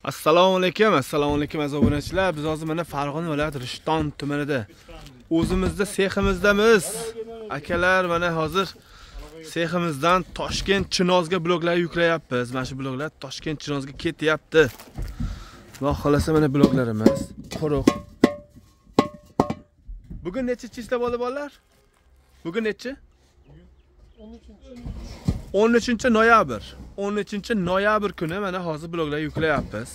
Assalomu alaykum aziz obunachilar. Biz hozir mana Farg'ona viloyati Rishton tumanida o'zimizda seximizdamiz. Akalar mana hozir seximizdan Toshkent Chinozga bloklar yuklayapmiz. Mana shu bloklar Toshkent Chinozga ketyapti. Xudo xolasa mana bloklarimiz quruq. Bugun necha chista bo'ldi bolalar? Bugun necha? 13-noyabr. 13-noyabr kuni mana hozir bloklar yuklayapmiz.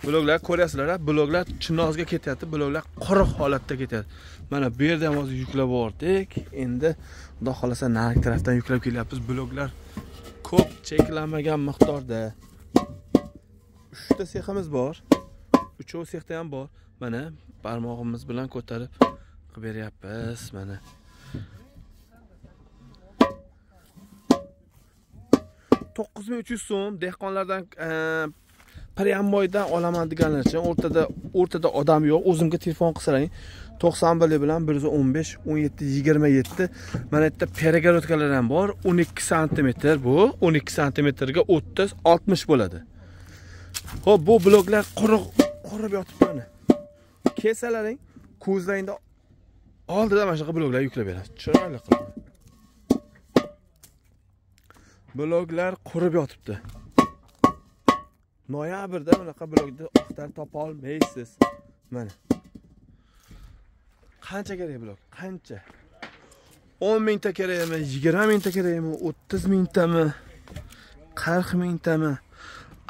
Bloklar ko'rasizlar, bloklar Chinozga ketyapti, bloklar quruq holatda ketyapti. Mana bu yerda ham hozir yuklab bordik. Endi xudo xolasa narigi tarafdan yuklab kelyapmiz. Bloklar ko'p cheklanmagan miqdorda. 3 ta seximiz bor. 3 sexda ham bor. Mana barmog'imiz bilan ko'tarib qilib beryapmiz. Mana 9300 so'm dehqonlardan Priyamboydan olaman deganlar uchun o'rtada odam yo'q. O'zimga telefon qilsalaring 91 bilan 115 17 27. Mana yerda peragorodkalar ham bor. 12 sm bu. 12 sm ga 30 60 bo'ladi. Xo'p, bu bloklar qurib yotibdi mana. Kesalaring, ko'zlaringda oldida mana shunaqa bloklar yuklab beradi. Chiroyli qilib. Bloklar qurib yotibdi. Noyabrda bunaqa blokni oqtar topa olmaysiz. Mana. Qancha kerak blok? Qancha? 10 mingta kerakmi? 20 mingta kerakmi? 30 mingtami? 40 mingtami?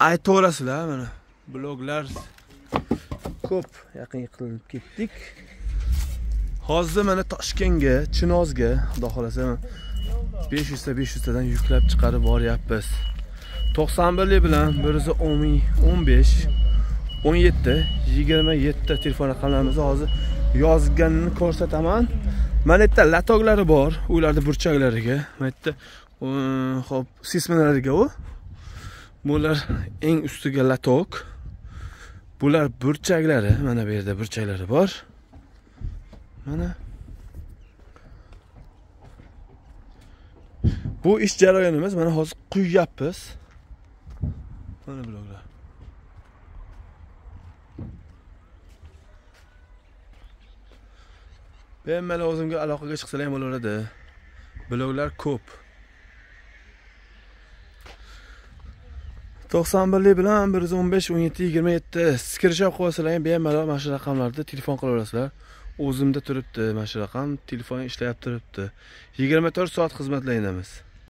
Aytaverasizlar mana. Bloklar ko'p yaqin qilinib ketdik. Hozir mana Toshkentga, Chinozga, xudo xolasa 500 tadan yuklab chiqarib boryapmiz. 91 bilan 115 17 27 telefon raqamlarimizni hozir yozganini ko'rsataman. Mana yerda latoglari bor, ularda burchaklariga, mana yerda xo'p, sismalariga u. Bular eng ustiga latok. Bular burchaklari, mana bu yerda burchaklari bor. Mana bu ish jarayonimiz, mana hozir quyyapmiz. Mana bloklar. Bemalol o'zimga aloqaga chiqsalar ham bo'laveradi. Bloklar ko'p. 91 bilan 115 17 27 skrishop qilib olsalar ham bemalol mana shu raqamlarda telefon qilaverasizlar. O'zimda turibdi mana shu raqam, telefon ishlayib turibdi. 24 soat xizmatlaymiz.